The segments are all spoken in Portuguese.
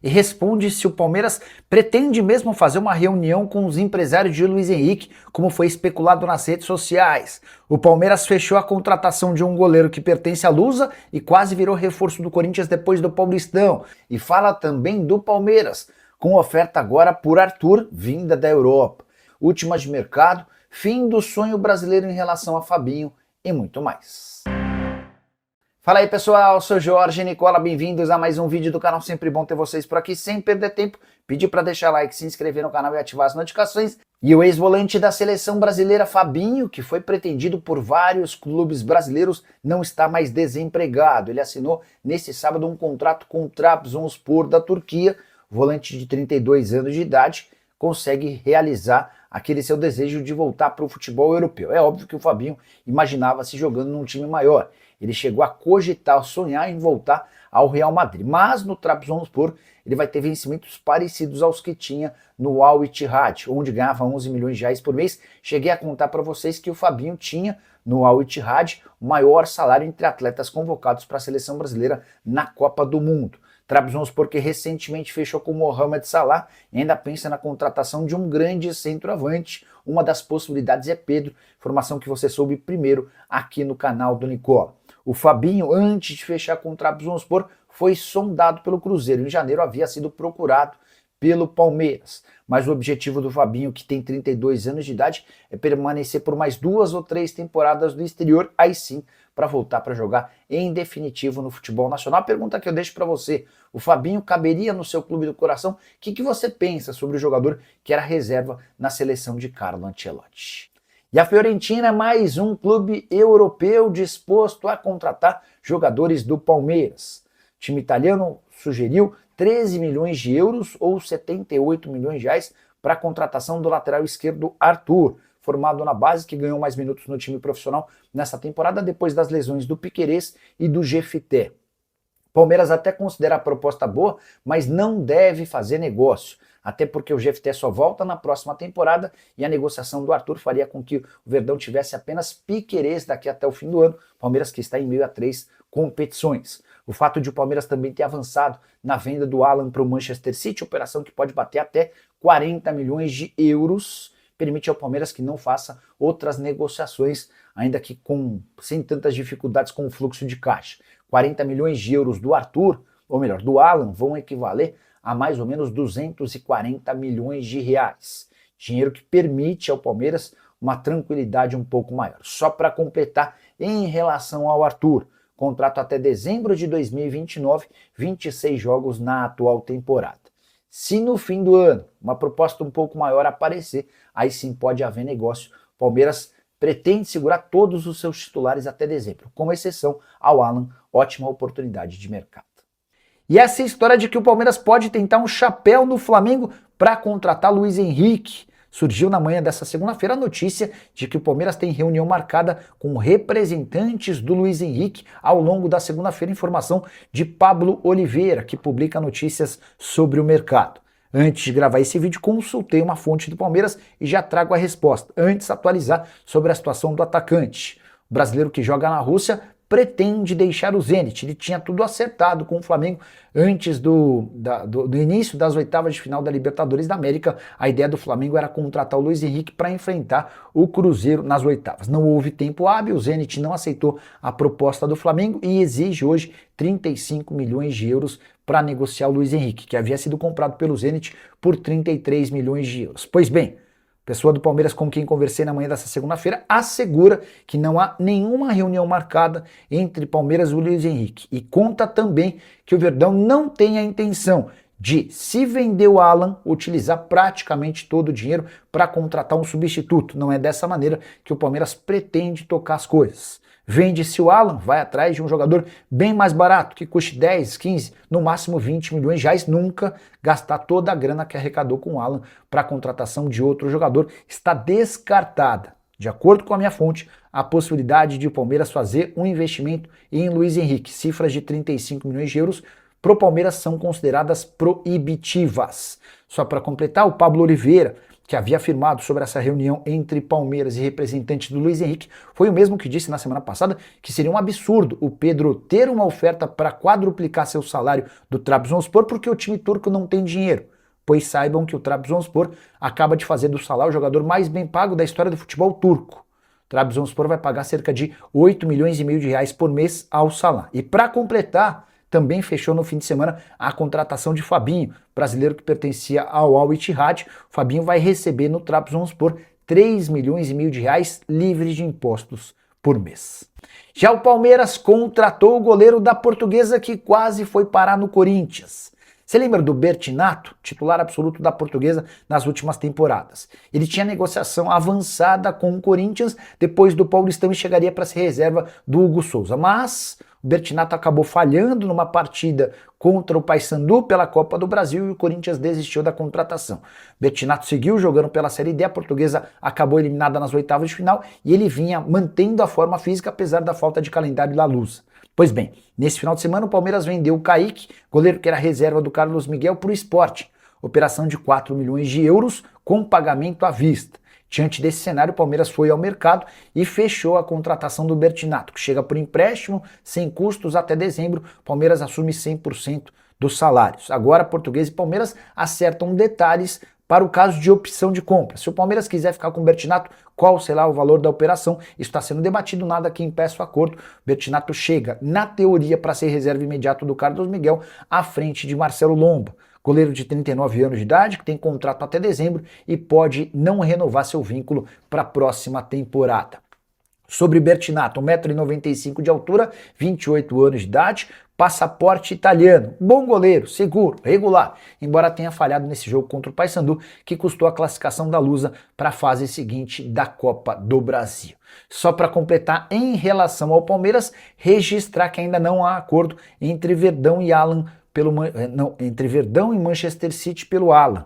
e responde se o Palmeiras pretende mesmo fazer uma reunião com os empresários de Luiz Henrique, como foi especulado nas redes sociais. O Palmeiras fechou a contratação de um goleiro que pertence à Lusa e quase virou reforço do Corinthians depois do Paulistão. E fala também do Palmeiras, com oferta agora por Arthur, vinda da Europa. Últimas de mercado, fim do sonho brasileiro em relação a Fabinho e muito mais. Fala aí pessoal, sou Jorge Nicola, bem-vindos a mais um vídeo do canal, sempre bom ter vocês por aqui, sem perder tempo, pedir para deixar like, se inscrever no canal e ativar as notificações. E o ex-volante da seleção brasileira Fabinho, que foi pretendido por vários clubes brasileiros, não está mais desempregado. Ele assinou nesse sábado um contrato com o Trabzonspor da Turquia. O volante de 32 anos de idade consegue realizar aquele seu desejo de voltar para o futebol europeu. É óbvio que o Fabinho imaginava se jogando num time maior. Ele chegou a cogitar, sonhar em voltar ao Real Madrid. Mas no Trabzonspor ele vai ter vencimentos parecidos aos que tinha no Al Ittihad, onde ganhava 11 milhões de reais por mês. Cheguei a contar para vocês que o Fabinho tinha no Al Ittihad o maior salário entre atletas convocados para a seleção brasileira na Copa do Mundo. Trabzonspor que recentemente fechou com Mohamed Salah e ainda pensa na contratação de um grande centroavante. Uma das possibilidades é Pedro, informação que você soube primeiro aqui no canal do Nicola. O Fabinho, antes de fechar com o Trabzonspor, foi sondado pelo Cruzeiro. Em janeiro havia sido procurado pelo Palmeiras. Mas o objetivo do Fabinho, que tem 32 anos de idade, é permanecer por mais 2 ou 3 temporadas no exterior, aí sim, para voltar para jogar em definitivo no futebol nacional. A pergunta que eu deixo para você, o Fabinho caberia no seu clube do coração? O que você pensa sobre o jogador que era reserva na seleção de Carlo Ancelotti? E a Fiorentina é mais um clube europeu disposto a contratar jogadores do Palmeiras. O time italiano sugeriu 13 milhões de euros ou 78 milhões de reais para a contratação do lateral esquerdo Arthur, formado na base, que ganhou mais minutos no time profissional nessa temporada depois das lesões do Piquerez e do Jefité. Palmeiras até considera a proposta boa, mas não deve fazer negócio, até porque o Jefité só volta na próxima temporada e a negociação do Arthur faria com que o Verdão tivesse apenas Piquerez daqui até o fim do ano, Palmeiras que está em meio a 3 competições. O fato de o Palmeiras também ter avançado na venda do Alan para o Manchester City, operação que pode bater até 40 milhões de euros, permite ao Palmeiras que não faça outras negociações, ainda que sem tantas dificuldades com o fluxo de caixa. 40 milhões de euros do Arthur, ou melhor, do Alan, vão equivaler a mais ou menos 240 milhões de reais. Dinheiro que permite ao Palmeiras uma tranquilidade um pouco maior. Só para completar, em relação ao Arthur, contrato até dezembro de 2029, 26 jogos na atual temporada. Se no fim do ano uma proposta um pouco maior aparecer, aí sim pode haver negócio. O Palmeiras pretende segurar todos os seus titulares até dezembro, com exceção ao Alan, ótima oportunidade de mercado. E essa é a história de que o Palmeiras pode tentar um chapéu no Flamengo para contratar Luiz Henrique. Surgiu na manhã dessa segunda-feira a notícia de que o Palmeiras tem reunião marcada com representantes do Luiz Henrique ao longo da segunda-feira, informação de Pablo Oliveira, que publica notícias sobre o mercado. Antes de gravar esse vídeo, consultei uma fonte do Palmeiras e já trago a resposta. Antes, atualizar sobre a situação do atacante. O brasileiro que joga na Rússia pretende deixar o Zenit. Ele tinha tudo acertado com o Flamengo antes do início das oitavas de final da Libertadores da América. A ideia do Flamengo era contratar o Luiz Henrique para enfrentar o Cruzeiro nas oitavas. Não houve tempo hábil, o Zenit não aceitou a proposta do Flamengo e exige hoje 35 milhões de euros para negociar o Luiz Henrique, que havia sido comprado pelo Zenit por 33 milhões de euros. Pois bem, pessoa do Palmeiras com quem conversei na manhã dessa segunda-feira assegura que não há nenhuma reunião marcada entre Palmeiras e o Luiz Henrique. E conta também que o Verdão não tem a intenção de, se vender o Alan, utilizar praticamente todo o dinheiro para contratar um substituto. Não é dessa maneira que o Palmeiras pretende tocar as coisas. Vende-se o Alan, vai atrás de um jogador bem mais barato, que custe 10, 15, no máximo 20 milhões de reais, nunca gastar toda a grana que arrecadou com o Alan para a contratação de outro jogador. Está descartada, de acordo com a minha fonte, a possibilidade de o Palmeiras fazer um investimento em Luiz Henrique. Cifras de 35 milhões de euros pro Palmeiras são consideradas proibitivas. Só para completar, o Pablo Oliveira que havia afirmado sobre essa reunião entre Palmeiras e representante do Luiz Henrique, foi o mesmo que disse na semana passada que seria um absurdo o Pedro ter uma oferta para quadruplicar seu salário do Trabzonspor porque o time turco não tem dinheiro. Pois saibam que o Trabzonspor acaba de fazer do Salah o jogador mais bem pago da história do futebol turco. O Trabzonspor vai pagar cerca de 8 milhões e meio de reais por mês ao Salah. E para completar, também fechou no fim de semana a contratação de Fabinho, brasileiro que pertencia ao Al Ittihad. O Fabinho vai receber no Trabzonspor 3 milhões e meio de reais livres de impostos por mês. Já o Palmeiras contratou o goleiro da Portuguesa que quase foi parar no Corinthians. Você lembra do Bertinato, titular absoluto da Portuguesa nas últimas temporadas? Ele tinha negociação avançada com o Corinthians depois do Paulistão e chegaria para ser reserva do Hugo Souza. Mas o Bertinato acabou falhando numa partida contra o Paysandu pela Copa do Brasil e o Corinthians desistiu da contratação. Bertinato seguiu jogando pela Série D, a Portuguesa acabou eliminada nas oitavas de final e ele vinha mantendo a forma física apesar da falta de calendário da Lusa. Pois bem, nesse final de semana o Palmeiras vendeu o Kaique, goleiro que era reserva do Carlos Miguel, para o Sport. Operação de 4 milhões de euros com pagamento à vista. Diante desse cenário, o Palmeiras foi ao mercado e fechou a contratação do Bertinato, que chega por empréstimo, sem custos, até dezembro. O Palmeiras assume 100% dos salários. Agora, Portuguesa e Palmeiras acertam detalhes para o caso de opção de compra. Se o Palmeiras quiser ficar com o Bertinato, qual será o valor da operação? Isso está sendo debatido, nada que impeça o acordo. Bertinato chega, na teoria, para ser reserva imediato do Carlos Miguel, à frente de Marcelo Lomba, goleiro de 39 anos de idade, que tem contrato até dezembro e pode não renovar seu vínculo para a próxima temporada. Sobre Bertinato, 1,95 m de altura, 28 anos de idade, passaporte italiano, bom goleiro, seguro, regular, embora tenha falhado nesse jogo contra o Paysandu, que custou a classificação da Lusa para a fase seguinte da Copa do Brasil. Só para completar, em relação ao Palmeiras, registrar que ainda não há acordo entre Verdão e entre Verdão e Manchester City pelo Alan.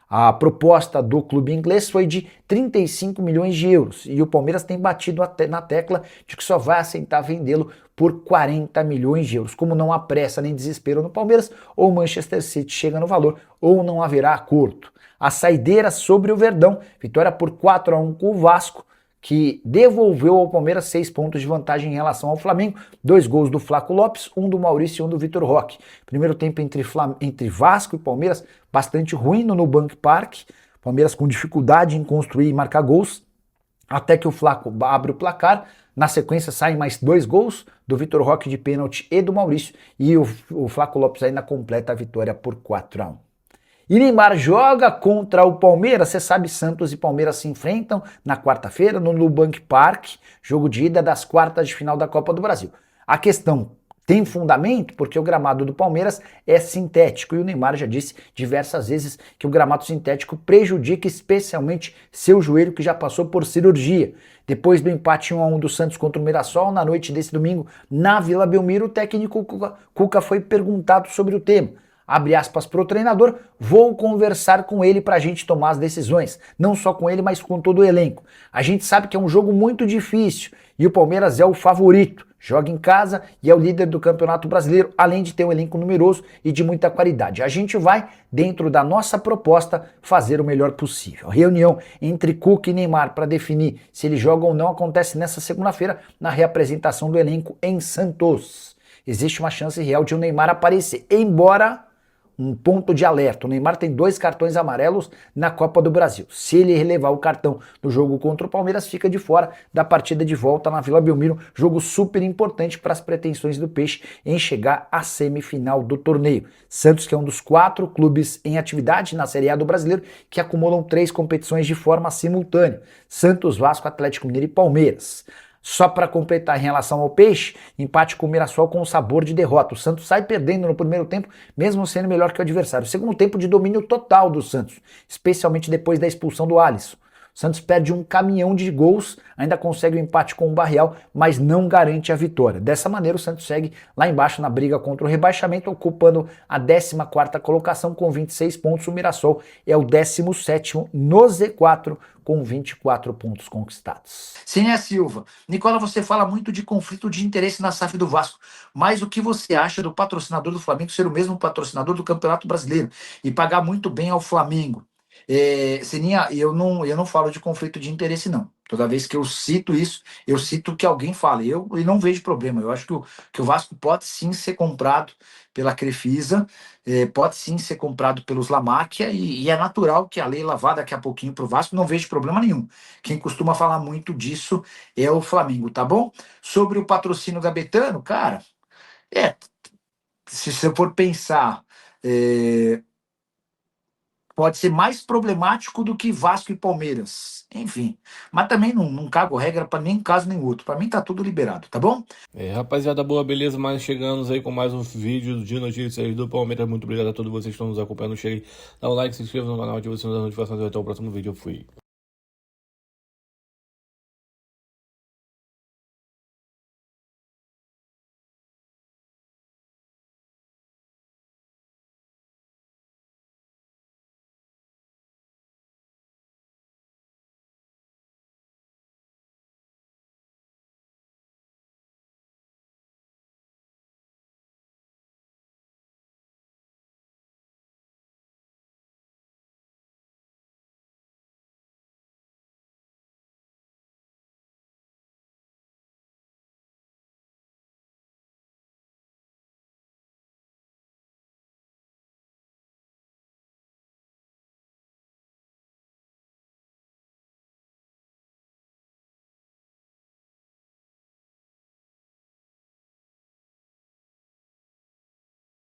A proposta do clube inglês foi de 35 milhões de euros e o Palmeiras tem batido na tecla de que só vai aceitar vendê-lo por 40 milhões de euros. Como não há pressa nem desespero no Palmeiras, ou o Manchester City chega no valor ou não haverá acordo. A saideira sobre o Verdão, vitória por 4-1 com o Vasco, que devolveu ao Palmeiras 6 pontos de vantagem em relação ao Flamengo, 2 gols do Flaco Lopes, um do Maurício e um do Vitor Roque. Primeiro tempo entre Vasco e Palmeiras, bastante ruim no Nubank Park, Palmeiras com dificuldade em construir e marcar gols, até que o Flaco abre o placar, na sequência saem mais 2 gols, do Vitor Roque de pênalti e do Maurício, e o Flaco Lopes ainda completa a vitória por 4-1. E Neymar joga contra o Palmeiras, você sabe, Santos e Palmeiras se enfrentam na quarta-feira no Nubank Park, jogo de ida das quartas de final da Copa do Brasil. A questão tem fundamento porque o gramado do Palmeiras é sintético e o Neymar já disse diversas vezes que o gramado sintético prejudica especialmente seu joelho que já passou por cirurgia. Depois do empate 1-1 do Santos contra o Mirassol, na noite desse domingo, na Vila Belmiro, o técnico Cuca foi perguntado sobre o tema. Abre aspas para o treinador, vou conversar com ele para a gente tomar as decisões. Não só com ele, mas com todo o elenco. A gente sabe que é um jogo muito difícil e o Palmeiras é o favorito. Joga em casa e é o líder do Campeonato Brasileiro, além de ter um elenco numeroso e de muita qualidade. A gente vai, dentro da nossa proposta, fazer o melhor possível. A reunião entre Cuca e Neymar para definir se ele joga ou não acontece nessa segunda-feira na reapresentação do elenco em Santos. Existe uma chance real de o Neymar aparecer, embora... Um ponto de alerta, o Neymar tem 2 cartões amarelos na Copa do Brasil. Se ele relevar o cartão no jogo contra o Palmeiras, fica de fora da partida de volta na Vila Belmiro, jogo super importante para as pretensões do Peixe em chegar à semifinal do torneio. Santos, que é um dos 4 clubes em atividade na Série A do Brasileiro, que acumulam 3 competições de forma simultânea. Santos, Vasco, Atlético Mineiro e Palmeiras. Só para completar em relação ao Peixe, empate com o Mirassol com sabor de derrota. O Santos sai perdendo no primeiro tempo, mesmo sendo melhor que o adversário. Segundo tempo de domínio total do Santos, especialmente depois da expulsão do Alisson. O Santos perde um caminhão de gols, ainda consegue o empate com o Barreal, mas não garante a vitória. Dessa maneira, o Santos segue lá embaixo na briga contra o rebaixamento, ocupando a 14ª colocação com 26 pontos. O Mirassol é o 17º no Z4 com 24 pontos conquistados. Cénia Silva, Nicola, você fala muito de conflito de interesse na SAF do Vasco, mas o que você acha do patrocinador do Flamengo ser o mesmo patrocinador do Campeonato Brasileiro e pagar muito bem ao Flamengo? Sininha, eu não falo de conflito de interesse, não. Toda vez que eu cito isso, eu cito que alguém fale. Eu não vejo problema. Eu acho que o Vasco pode sim ser comprado pela Crefisa, pode sim ser comprado pelos Lamáquia, e é natural que a Leila vá daqui a pouquinho para o Vasco, não vejo problema nenhum. Quem costuma falar muito disso é o Flamengo, tá bom? Sobre o patrocínio gabetano, cara, é, se você for pensar. é, Pode ser mais problemático do que Vasco e Palmeiras. Enfim, mas também não cago regra para nem caso nem outro. Para mim tá tudo liberado, tá bom? Rapaziada, boa, beleza? Mas chegamos aí com mais um vídeo de notícias do Palmeiras. Muito obrigado a todos vocês que estão nos acompanhando. Chegue, dá um like, se inscreva no canal, ative o sininho das notificações e até o próximo vídeo. Eu fui.